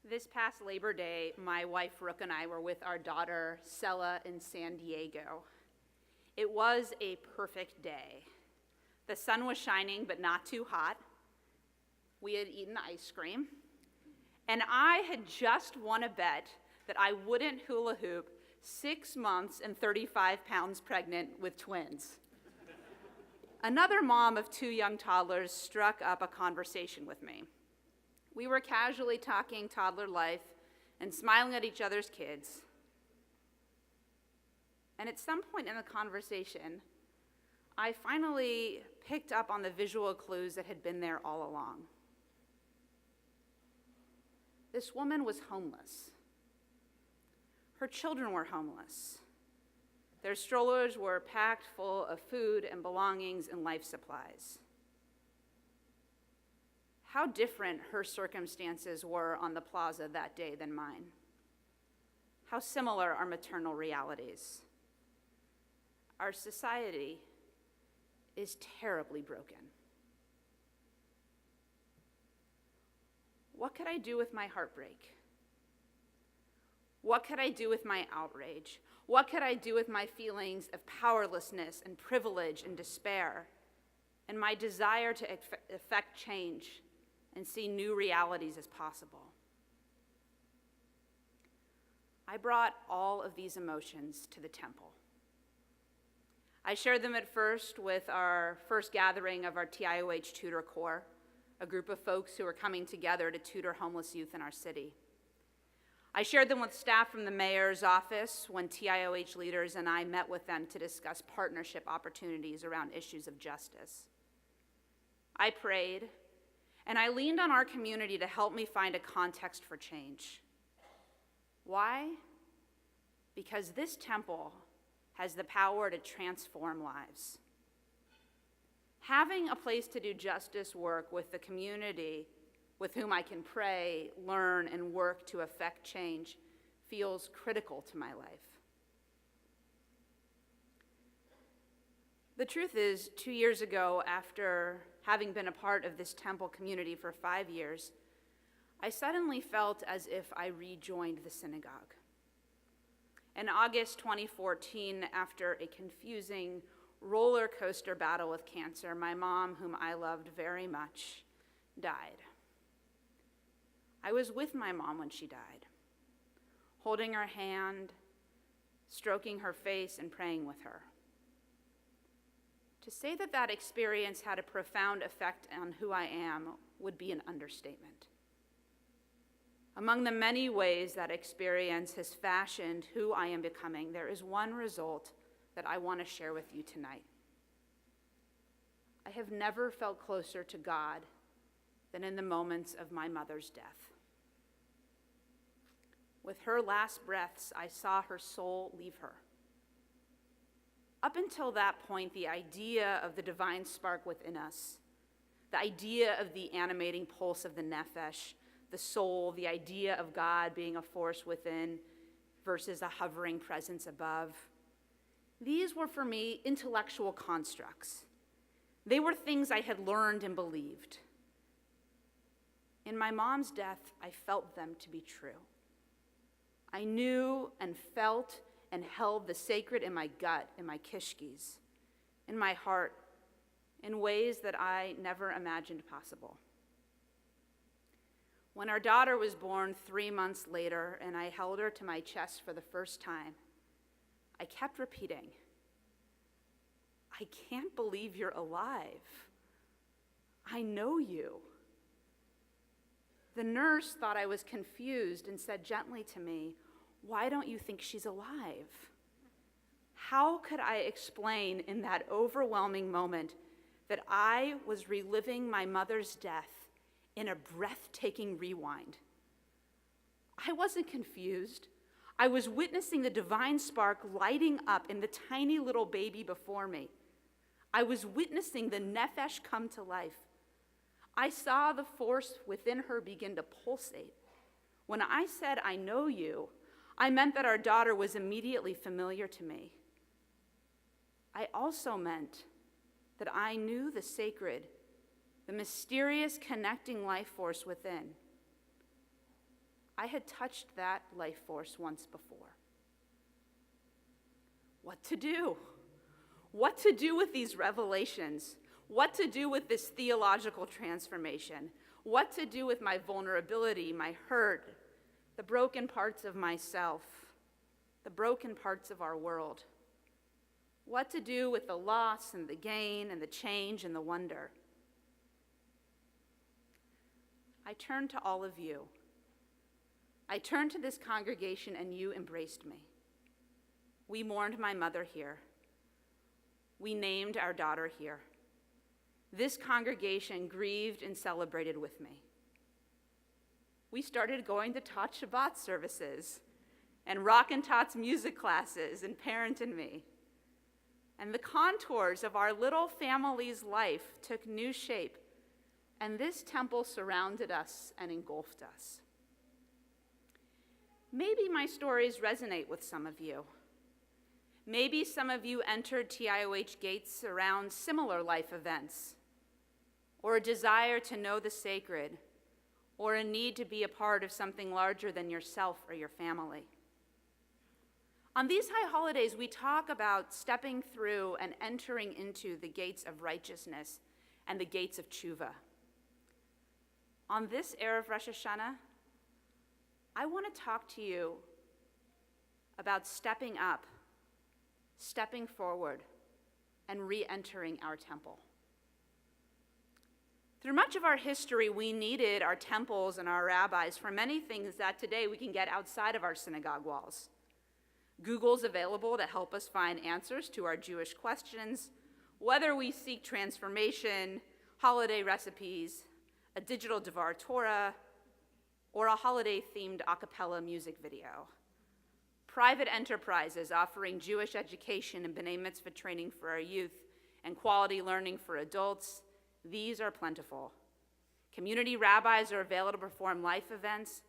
This past Labor Day, my wife Rook and I were with our daughter Sella in San Diego. It was a perfect day. The sun was shining, but not too hot. We had eaten ice cream, and I had just won a bet that I wouldn't hula hoop 6 months and 35 pounds pregnant with twins. Another mom of 2 young toddlers struck up a conversation with me. We were casually talking toddler life and smiling at each other's kids. And at some point in the conversation, I finally picked up on the visual clues that had been there all along. This woman was homeless. Her children were homeless. Their strollers were packed full of food and belongings and life supplies. How different her circumstances were on the plaza that day than mine. How similar are maternal realities. Our society is terribly broken. What could I do with my heartbreak? What could I do with my outrage? What could I do with my feelings of powerlessness and privilege and despair, and my desire to effect change and see new realities as possible? I brought all of these emotions to the temple. I shared them at first with our first gathering of our TIOH Tutor Corps, a group of folks who were coming together to tutor homeless youth in our city. I shared them with staff from the mayor's office when TIOH leaders and I met with them to discuss partnership opportunities around issues of justice. I prayed, and I leaned on our community to help me find a context for change. Why? Because this temple has the power to transform lives. Having a place to do justice work with the community with whom I can pray, learn, and work to effect change feels critical to my life. The truth is, 2 years ago, after having been a part of this temple community for 5 years, I suddenly felt as if I rejoined the synagogue. In August 2014, after a confusing roller coaster battle with cancer, my mom, whom I loved very much, died. I was with my mom when she died, holding her hand, stroking her face, and praying with her. To say that that experience had a profound effect on who I am would be an understatement. Among the many ways that experience has fashioned who I am becoming, there is one result that I want to share with you tonight. I have never felt closer to God than in the moments of my mother's death. With her last breaths, I saw her soul leave her. Up until that point, the idea of the divine spark within us, the idea of the animating pulse of the nefesh, the soul, the idea of God being a force within versus a hovering presence above, these were for me intellectual constructs. They were things I had learned and believed. In my mom's death, I felt them to be true. I knew and felt and held the sacred in my gut, in my kishkis, in my heart, in ways that I never imagined possible. When our daughter was born 3 months later and I held her to my chest for the first time, I kept repeating, "I can't believe you're alive. I know you." The nurse thought I was confused and said gently to me, "Why don't you think she's alive?" How could I explain in that overwhelming moment that I was reliving my mother's death in a breathtaking rewind? I wasn't confused. I was witnessing the divine spark lighting up in the tiny little baby before me. I was witnessing the nefesh come to life. I saw the force within her begin to pulsate. When I said, "I know you," I meant that our daughter was immediately familiar to me. I also meant that I knew the sacred, the mysterious connecting life force within. I had touched that life force once before. What to do? What to do with these revelations? What to do with this theological transformation? What to do with my vulnerability, my hurt, the broken parts of myself, the broken parts of our world? What to do with the loss and the gain and the change and the wonder? I turned to all of you. I turned to this congregation and you embraced me. We mourned my mother here. We named our daughter here. This congregation grieved and celebrated with me. We started going to Tot Shabbat services and Rock and Tots music classes and Parent and Me. And the contours of our little family's life took new shape, and this temple surrounded us and engulfed us. Maybe my stories resonate with some of you. Maybe some of you entered TIOH gates around similar life events, or a desire to know the sacred, or a need to be a part of something larger than yourself or your family. On these high holidays, we talk about stepping through and entering into the gates of righteousness and the gates of tshuva. On this Erev Rosh Hashanah, I want to talk to you about stepping up, stepping forward, and re-entering our temple. Through much of our history, we needed our temples and our rabbis for many things that today we can get outside of our synagogue walls. Google's available to help us find answers to our Jewish questions, whether we seek transformation, holiday recipes, a digital Devar Torah, or a holiday-themed a cappella music video. Private enterprises offering Jewish education and B'nai Mitzvah training for our youth and quality learning for adults, these are plentiful. Community rabbis are available to perform life events,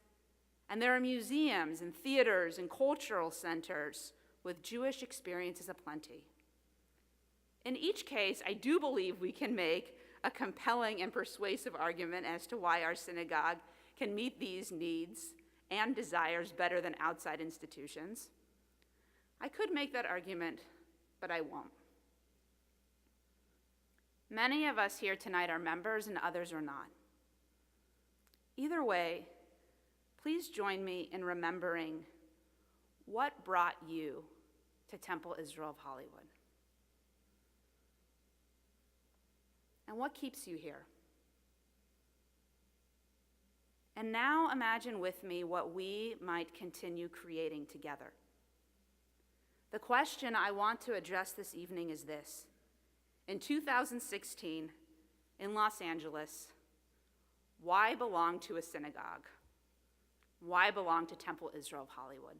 and there are museums and theaters and cultural centers with Jewish experiences aplenty. In each case, I do believe we can make a compelling and persuasive argument as to why our synagogue can meet these needs and desires better than outside institutions. I could make that argument, but I won't. Many of us here tonight are members and others are not. Either way, please join me in remembering what brought you to Temple Israel of Hollywood. And what keeps you here? And now imagine with me what we might continue creating together. The question I want to address this evening is this. In 2016, in Los Angeles, why belong to a synagogue? Why belong to Temple Israel of Hollywood?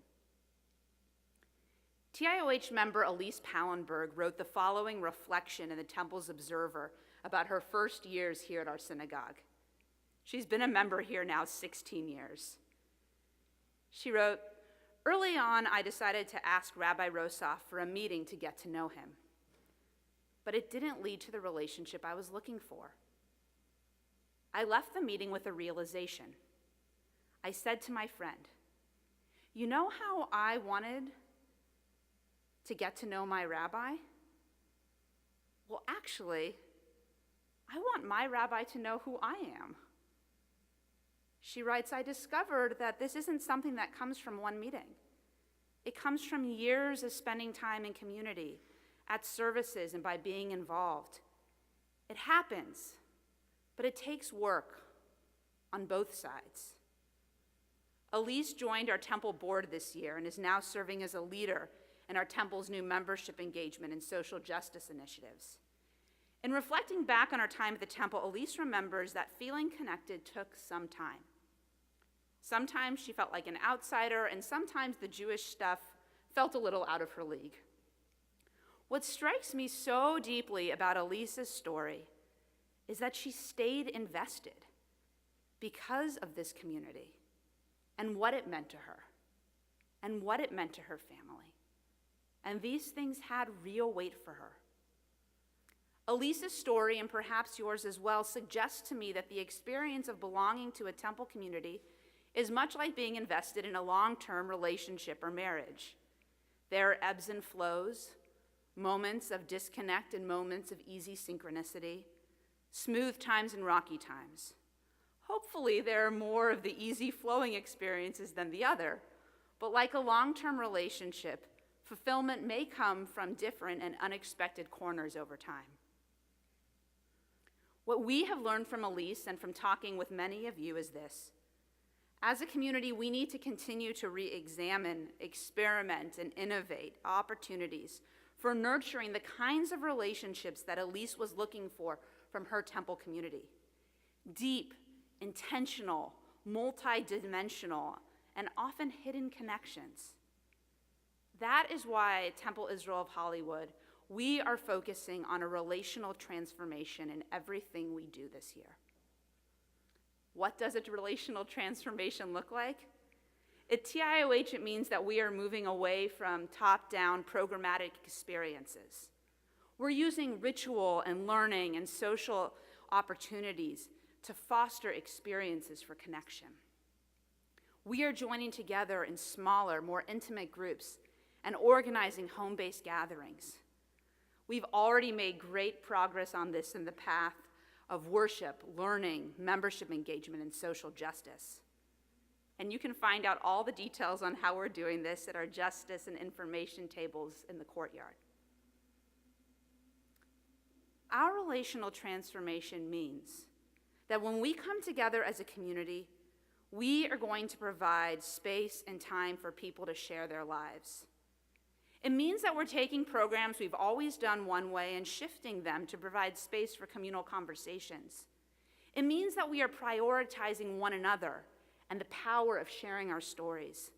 TIOH member Elise Pallenberg wrote the following reflection in the Temple's Observer about her first years here at our synagogue. She's been a member here now 16 years. She wrote, "Early on, I decided to ask Rabbi Rossoff for a meeting to get to know him. But it didn't lead to the relationship I was looking for. I left the meeting with a realization. I said to my friend, you know how I wanted to get to know my rabbi? Well, actually, I want my rabbi to know who I am." She writes, "I discovered that this isn't something that comes from one meeting. It comes from years of spending time in community, at services, and by being involved. It happens, but it takes work on both sides." Elise joined our temple board this year and is now serving as a leader in our temple's new membership engagement and social justice initiatives. In reflecting back on our time at the temple, Elise remembers that feeling connected took some time. Sometimes she felt like an outsider, and sometimes the Jewish stuff felt a little out of her league. What strikes me so deeply about Elise's story is that she stayed invested because of this community and what it meant to her and what it meant to her family. And these things had real weight for her. Elise's story, and perhaps yours as well, suggests to me that the experience of belonging to a temple community is much like being invested in a long-term relationship or marriage. There are ebbs and flows, moments of disconnect and moments of easy synchronicity, smooth times and rocky times. Hopefully, there are more of the easy flowing experiences than the other, but like a long-term relationship, fulfillment may come from different and unexpected corners over time. What we have learned from Elise and from talking with many of you is this. As a community, we need to continue to re-examine, experiment, and innovate opportunities for nurturing the kinds of relationships that Elise was looking for from her temple community. Deep, intentional, multi-dimensional, and often hidden connections. That is why at Temple Israel of Hollywood, we are focusing on a relational transformation in everything we do this year. What does a relational transformation look like? At TIOH, it means that we are moving away from top-down programmatic experiences. We're using ritual and learning and social opportunities to foster experiences for connection. We are joining together in smaller, more intimate groups and organizing home-based gatherings. We've already made great progress on this in the path of worship, learning, membership engagement, and social justice. And you can find out all the details on how we're doing this at our justice and information tables in the courtyard. Our relational transformation means that when we come together as a community, we are going to provide space and time for people to share their lives. It means that we're taking programs we've always done one way and shifting them to provide space for communal conversations. It means that we are prioritizing one another and the power of sharing our stories.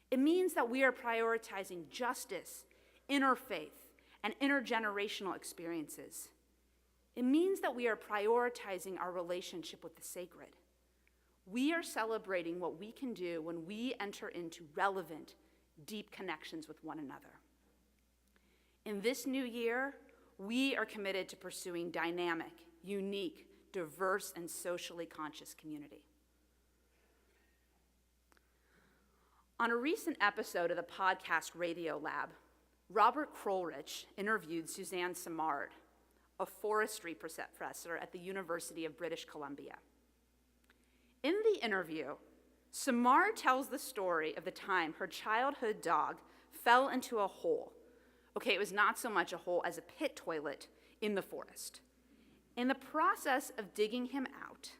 It means that we are prioritizing justice, interfaith, and intergenerational experiences. It means that we are prioritizing our relationship with the sacred. We are celebrating what we can do when we enter into relevant, deep connections with one another. In this new year, we are committed to pursuing dynamic, unique, diverse, and socially conscious community. On a recent episode of the podcast Radio Lab, Robert Krolrich interviewed Suzanne Simard, a forestry professor at the University of British Columbia. In the interview, Simard tells the story of the time her childhood dog fell into a hole. Okay, it was not so much a hole as a pit toilet in the forest. In the process of digging him out,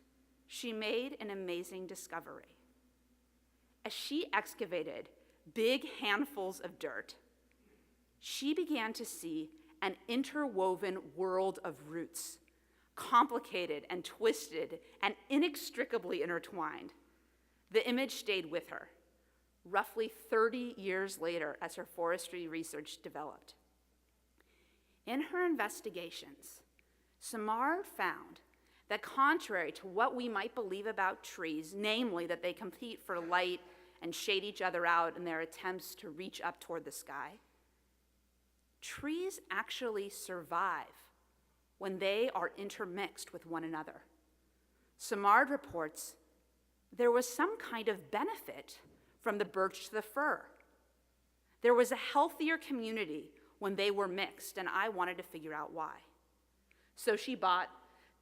she made an amazing discovery. As she excavated big handfuls of dirt, she began to see an interwoven world of roots, complicated and twisted and inextricably intertwined. The image stayed with her, roughly 30 years later as her forestry research developed. In her investigations, Simard found that contrary to what we might believe about trees, namely that they compete for light and shade each other out in their attempts to reach up toward the sky, trees actually survive when they are intermixed with one another. Simard reports there was some kind of benefit from the birch to the fir. There was a healthier community when they were mixed, and I wanted to figure out why. So she bought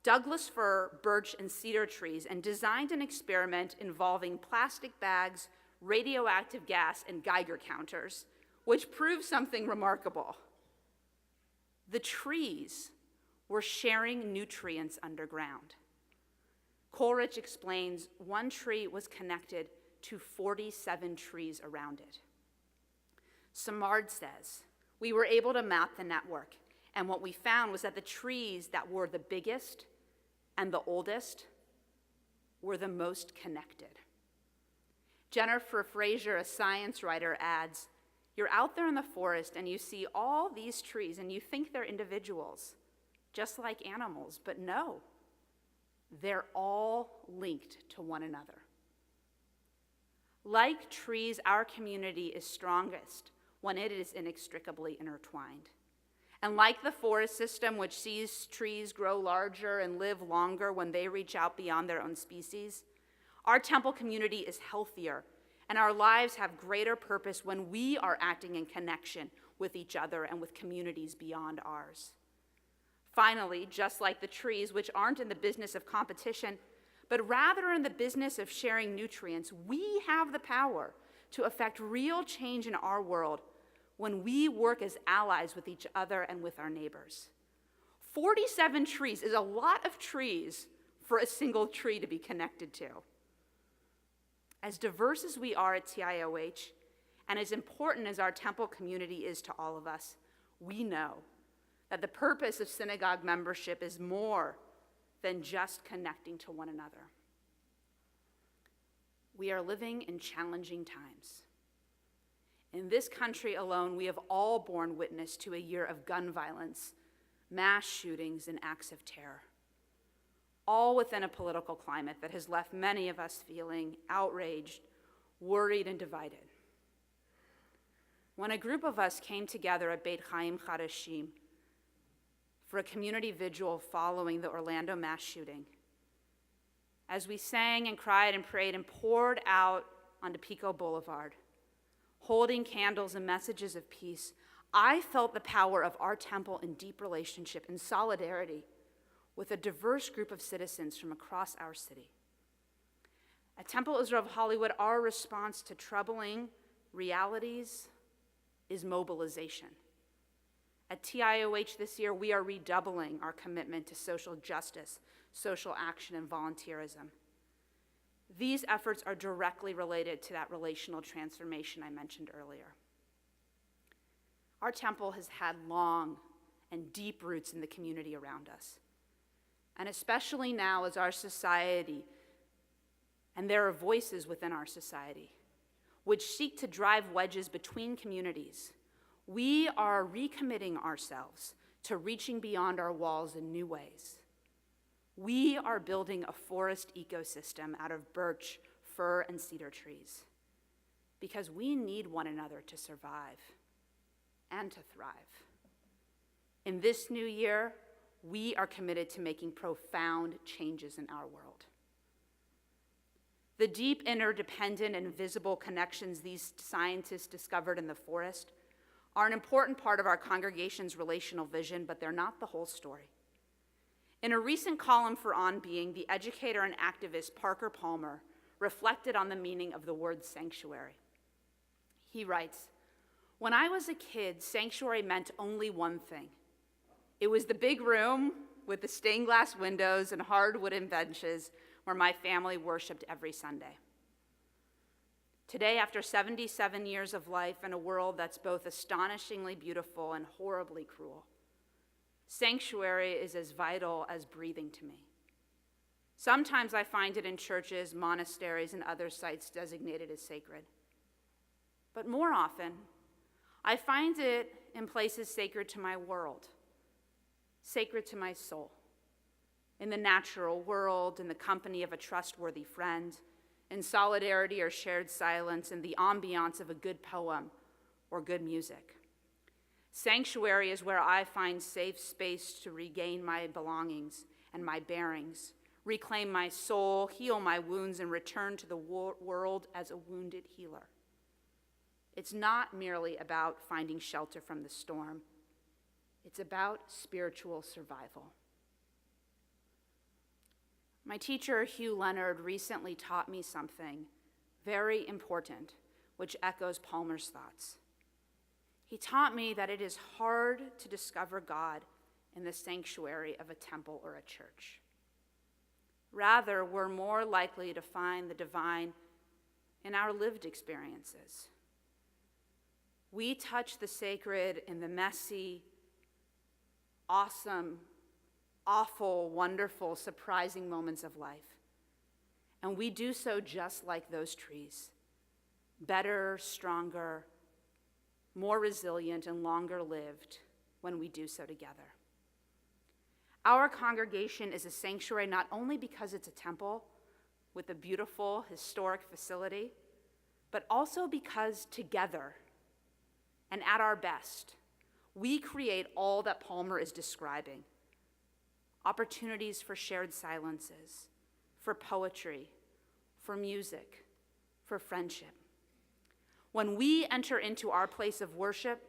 Douglas fir, birch, and cedar trees and designed an experiment involving plastic bags, radioactive gas, and Geiger counters, which proved something remarkable. The trees were sharing nutrients underground. Coleridge explains one tree was connected to 47 trees around it. Simard says, we were able to map the network, and what we found was that the trees that were the biggest and the oldest were the most connected. Jennifer Fraser, a science writer, adds, you're out there in the forest and you see all these trees and you think they're individuals, just like animals, but no, they're all linked to one another. Like trees, our community is strongest when it is inextricably intertwined. And like the forest system, which sees trees grow larger and live longer when they reach out beyond their own species, Our temple community is healthier, and our lives have greater purpose when we are acting in connection with each other and with communities beyond ours. Finally, just like the trees, which aren't in the business of competition, but rather in the business of sharing nutrients, we have the power to affect real change in our world when we work as allies with each other and with our neighbors. 47 trees is a lot of trees for a single tree to be connected to. As diverse as we are at TIOH, and as important as our temple community is to all of us, we know that the purpose of synagogue membership is more than just connecting to one another. We are living in challenging times. In this country alone, we have all borne witness to a year of gun violence, mass shootings, and acts of terror, all within a political climate that has left many of us feeling outraged, worried, and divided. When a group of us came together at Beit Chaim Chadashim for a community vigil following the Orlando mass shooting, as we sang and cried and prayed and poured out onto Pico Boulevard, holding candles and messages of peace, I felt the power of our temple in deep relationship and solidarity with a diverse group of citizens from across our city. At Temple Israel of Hollywood, our response to troubling realities is mobilization. At TIOH this year, we are redoubling our commitment to social justice, social action, and volunteerism. These efforts are directly related to that relational transformation I mentioned earlier. Our temple has had long and deep roots in the community around us. And especially now as our society, and there are voices within our society, which seek to drive wedges between communities, we are recommitting ourselves to reaching beyond our walls in new ways. We are building a forest ecosystem out of birch, fir, and cedar trees because we need one another to survive and to thrive. In this new year, we are committed to making profound changes in our world. The deep, interdependent, and visible connections these scientists discovered in the forest are an important part of our congregation's relational vision, but they're not the whole story. In a recent column for On Being, the educator and activist Parker Palmer reflected on the meaning of the word sanctuary. He writes, "When I was a kid, sanctuary meant only one thing. It was the big room with the stained glass windows and hardwood benches where my family worshiped every Sunday. Today, after 77 years of life in a world that's both astonishingly beautiful and horribly cruel, sanctuary is as vital as breathing to me. Sometimes I find it in churches, monasteries, and other sites designated as sacred. But more often, I find it in places sacred to my world, sacred to my soul, in the natural world, in the company of a trustworthy friend, in solidarity or shared silence, in the ambiance of a good poem or good music. Sanctuary is where I find safe space to regain my belongings and my bearings, reclaim my soul, heal my wounds, and return to the world as a wounded healer. It's not merely about finding shelter from the storm. It's about spiritual survival." My teacher, Hugh Leonard, recently taught me something very important, which echoes Palmer's thoughts. He taught me that it is hard to discover God in the sanctuary of a temple or a church. Rather, we're more likely to find the divine in our lived experiences. We touch the sacred in the messy, awesome, awful, wonderful, surprising moments of life. And we do so just like those trees, better, stronger, more resilient, and longer lived when we do so together. Our congregation is a sanctuary not only because it's a temple with a beautiful historic facility, but also because together and at our best, we create all that Palmer is describing: opportunities for shared silences, for poetry, for music, for friendship. When we enter into our place of worship,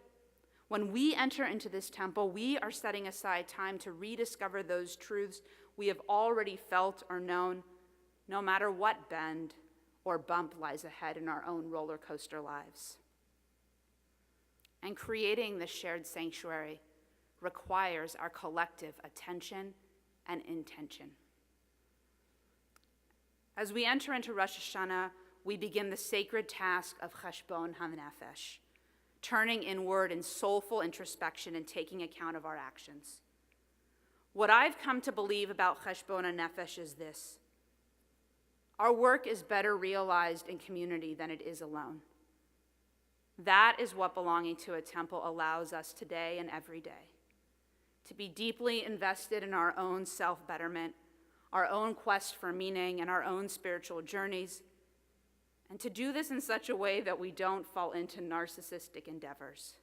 when we enter into this temple, we are setting aside time to rediscover those truths we have already felt or known, no matter what bend or bump lies ahead in our own roller coaster lives. And creating this shared sanctuary requires our collective attention and intention. As we enter into Rosh Hashanah, we begin the sacred task of Cheshbon HaNefesh, turning inward in soulful introspection and taking account of our actions. What I've come to believe about Cheshbon HaNefesh is this: our work is better realized in community than it is alone. That is what belonging to a temple allows us today and every day, to be deeply invested in our own self-betterment, our own quest for meaning, and our own spiritual journeys, and to do this in such a way that we don't fall into narcissistic endeavors.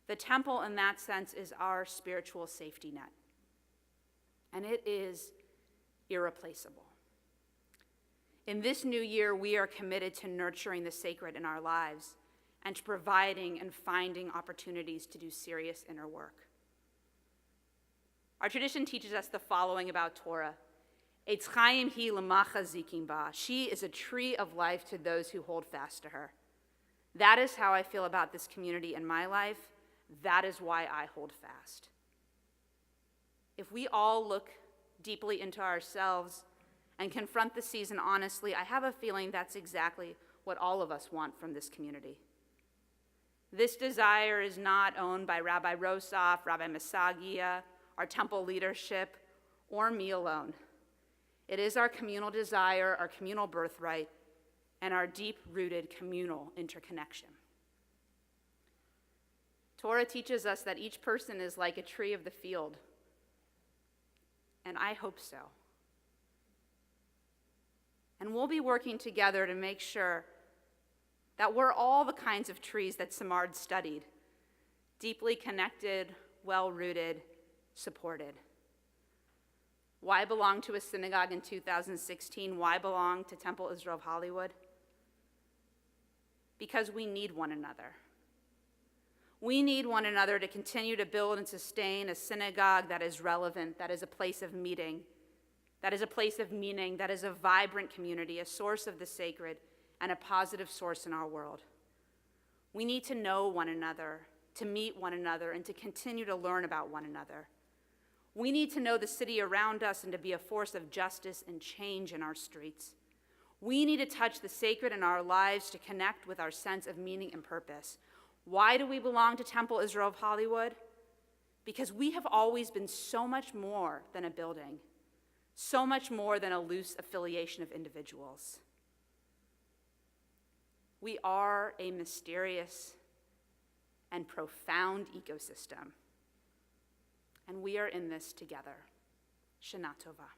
The temple, in that sense, is our spiritual safety net, and it is irreplaceable. In this new year, we are committed to nurturing the sacred in our lives and to providing and finding opportunities to do serious inner work. Our tradition teaches us the following about Torah. Eitz Chaim hi l'macha zikim ba. She is a tree of life to those who hold fast to her. That is how I feel about this community in my life. That is why I hold fast. If we all look deeply into ourselves and confront the season honestly, I have a feeling that's exactly what all of us want from this community. This desire is not owned by Rabbi Rosaf, Rabbi Masagia, our temple leadership, or me alone. It is our communal desire, our communal birthright, and our deep-rooted communal interconnection. Torah teaches us that each person is like a tree of the field, and I hope so. And we'll be working together to make sure that we're all the kinds of trees that Samard studied, deeply connected, well-rooted, supported. Why belong to a synagogue in 2016? Why belong to Temple Israel of Hollywood? Because we need one another. We need one another to continue to build and sustain a synagogue that is relevant, that is a place of meeting, that is a place of meaning, that is a vibrant community, a source of the sacred, and a positive source in our world. We need to know one another, to meet one another, and to continue to learn about one another. We need to know the city around us and to be a force of justice and change in our streets. We need to touch the sacred in our lives to connect with our sense of meaning and purpose. Why do we belong to Temple Israel of Hollywood? Because we have always been so much more than a building, so much more than a loose affiliation of individuals. We are a mysterious and profound ecosystem, and we are in this together. Shana Tova.